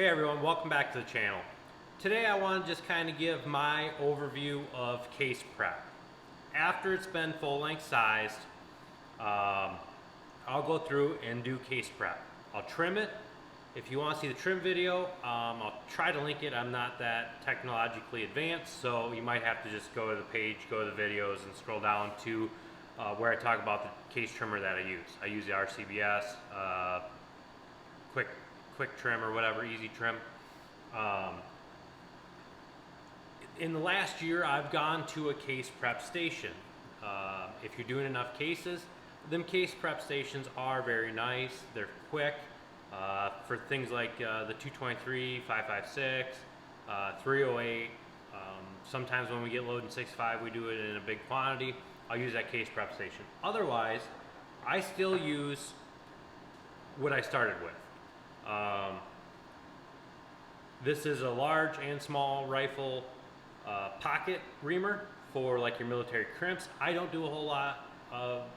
Hey everyone, welcome back to the channel. Today I want to just kind of give my overview of case prep. After it's been full length sized, I'll go through and do case prep. I'll trim it. If you want to see the trim video, I'll try to link it. I'm not that technologically advanced, so you might have to just go to the page, go to the videos, and scroll down to where I talk about the case trimmer that I use. I use the RCBS, quick trim or whatever, easy trim. In the last year, I've gone to a case prep station. If you're doing enough cases, them case prep stations are very nice. They're quick for things like the 223, 556, 308. Sometimes when we get load in 6.5, we do it in a big quantity. I'll use that case prep station. Otherwise, I still use what I started with. This is a large and small rifle pocket reamer for like your military crimps. I don't do a whole lot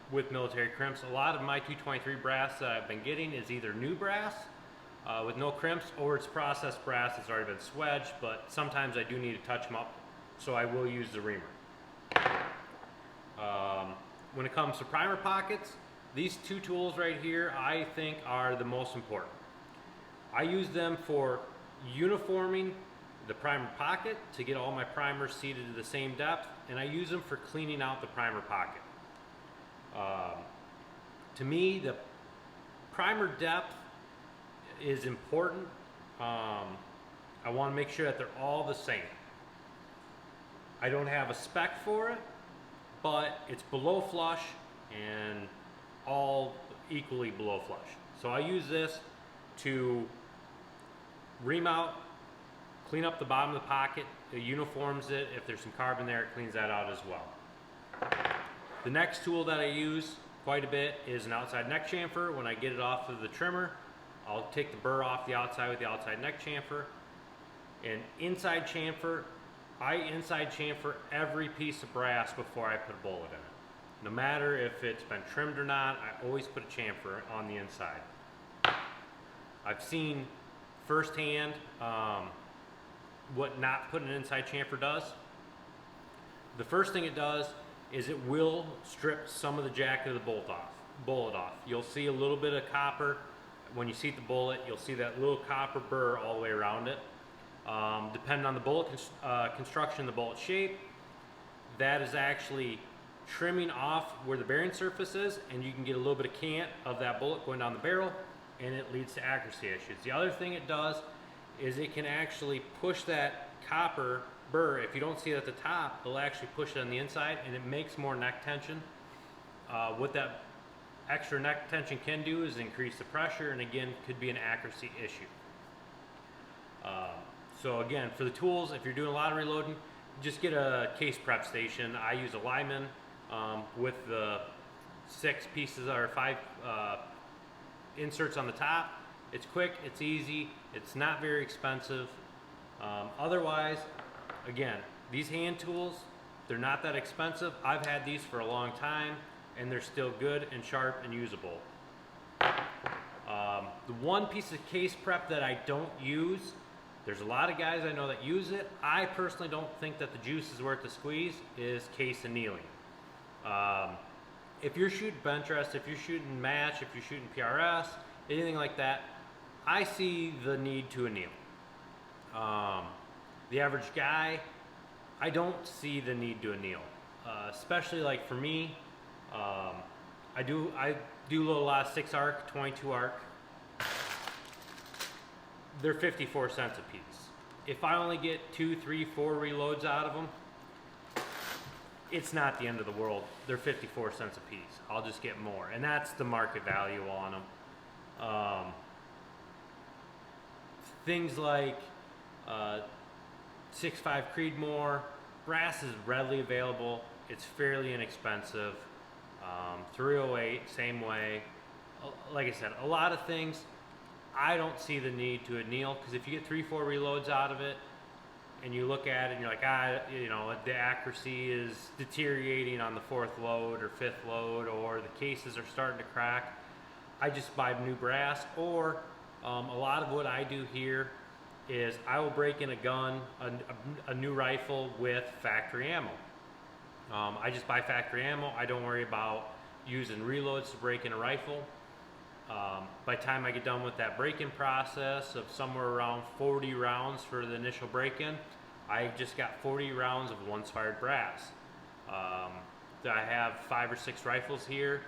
with military crimps. A lot of my 223 brass that I've been getting is either new brass with no crimps, or it's processed brass that's already been swedged, but sometimes I do need to touch them up, so I will use the reamer. When it comes to primer pockets, these two tools right here I think are the most important. I use them for uniforming the primer pocket to get all my primers seated to the same depth, and I use them for cleaning out the primer pocket. To me, the primer depth is important. I want to make sure that they're all the same. I don't have a spec for it, but it's below flush and all equally below flush. So I use this to ream out, clean up the bottom of the pocket. It uniforms it. If there's some carbon there, it cleans that out as well. The next tool that I use quite a bit is an outside neck chamfer. When I get it off of the trimmer, I'll take the burr off the outside with the outside neck chamfer. And inside chamfer, I inside chamfer every piece of brass before I put a bullet in it. No matter if it's been trimmed or not, I always put a chamfer on the inside. I've seen firsthand what not putting an inside chamfer does. The first thing it does is it will strip some of the jacket of the bullet off. You'll see a little bit of copper. When you seat the bullet, you'll see that little copper burr all the way around it. Depending on the bullet construction, the bullet shape, that is actually trimming off where the bearing surface is, and you can get a little bit of cant of that bullet going down the barrel, and it leads to accuracy issues. The other thing it does is it can actually push that copper burr. If you don't see it at the top, it'll actually push it on the inside, and it makes more neck tension. What that extra neck tension can do is increase the pressure, and again, could be an accuracy issue. So again, for the tools, if you're doing a lot of reloading, just get a case prep station. I use a Lyman with the 6 pieces or 5 inserts on the top. It's quick, it's easy, it's not very expensive. Otherwise, again, these hand tools, they're not that expensive. I've had these for a long time, and they're still good and sharp and usable. The one piece of case prep that I don't use, there's a lot of guys I know that use it. I personally don't think that the juice is worth the squeeze, is case annealing. If you're shooting bench rest, if you're shooting match, if you're shooting PRS, anything like that, I see the need to anneal. The average guy, I don't see the need to anneal. Especially like for me, I do load a lot of 6 arc, 22 arc. They're 54 cents a piece. If I only get 2, 3, 4 reloads out of them, it's not the end of the world. They're 54 cents a piece. I'll just get more, and that's the market value on them. Things like 6.5 Creedmoor, brass is readily available. It's fairly inexpensive. 308, same way. Like I said, a lot of things, I don't see the need to anneal, because if you get 3, 4 reloads out of it, and you look at it and you're like, you know, the accuracy is deteriorating on the 4th load or 5th load, or the cases are starting to crack, I just buy new brass. Or a lot of what I do here is I will break in a gun, a new rifle with factory ammo. I just buy factory ammo. I don't worry about using reloads to break in a rifle. By the time I get done with that break-in process of somewhere around 40 rounds for the initial break-in, I just got 40 rounds of once-fired brass. I have 5 or 6 rifles here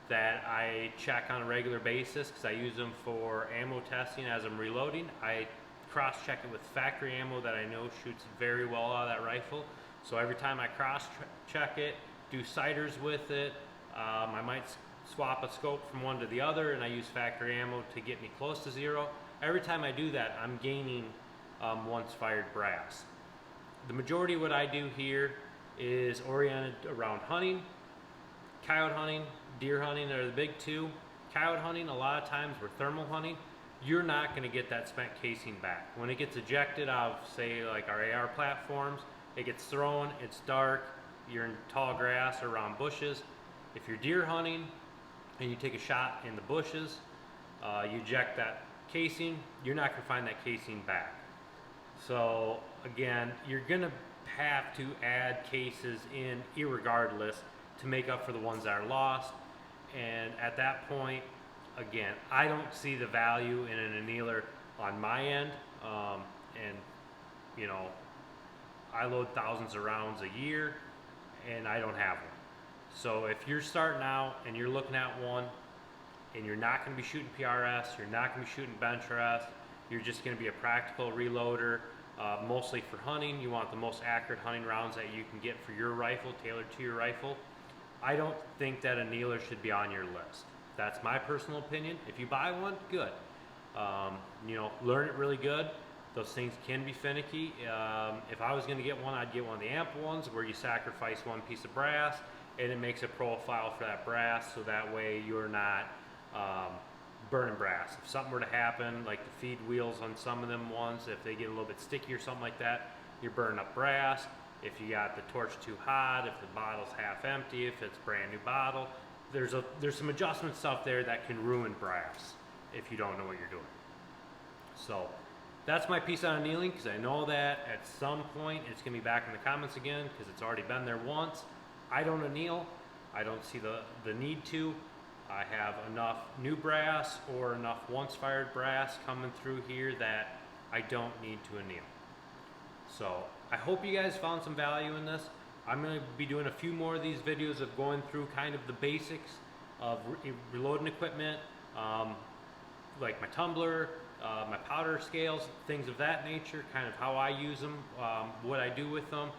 that I check on a regular basis because I use them for ammo testing as I'm reloading. I cross-check it with factory ammo that I know shoots very well out of that rifle. So every time I cross-check it, do sighters with it, I might swap a scope from one to the other, and I use factory ammo to get me close to 0. Every time I do that, I'm gaining once-fired brass. The majority of what I do here is oriented around hunting. Coyote hunting, deer hunting are the big two. Coyote hunting, a lot of times we're thermal hunting. You're not going to get that spent casing back. When it gets ejected out of, say, like our AR platforms, it gets thrown, it's dark, you're in tall grass or around bushes. If you're deer hunting and you take a shot in the bushes, you eject that casing, you're not going to find that casing back. So again, you're going to have to add cases in irregardless to make up for the ones that are lost. And at that point, again, I don't see the value in an annealer on my end. And you know, I load thousands of rounds a year and I don't have one. So if you're starting out and you're looking at one and you're not going to be shooting PRS, you're not going to be shooting bench rest, you're just going to be a practical reloader, mostly for hunting. You want the most accurate hunting rounds that you can get for your rifle, tailored to your rifle. I don't think that annealer should be on your list. That's my personal opinion. If you buy one, good. You know, learn it really good. Those things can be finicky. If I was going to get one, I'd get one of the amp ones where you sacrifice one piece of brass and it makes a profile for that brass, so that way you're not burning brass. If something were to happen, like the feed wheels on some of them ones, if they get a little bit sticky or something like that, you're burning up brass. If you got the torch too hot, if the bottle's half empty, if it's a brand new bottle, there's some adjustment stuff there that can ruin brass if you don't know what you're doing. So that's my piece on annealing, because I know that at some point it's going to be back in the comments again because it's already been there once. I don't anneal. I don't see the need to. I have enough new brass or enough once-fired brass coming through here that I don't need to anneal. So I hope you guys found some value in this. I'm going to be doing a few more of these videos of going through kind of the basics of reloading equipment, like my tumbler, my powder scales, things of that nature, kind of how I use them, what I do with them,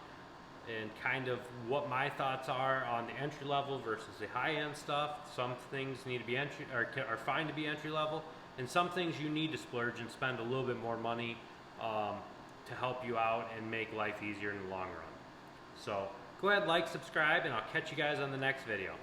and kind of what my thoughts are on the entry level versus the high-end stuff. Some things need to be are fine to be entry level, and some things you need to splurge and spend a little bit more money to help you out and make life easier in the long run. So go ahead, like, subscribe, and I'll catch you guys on the next video.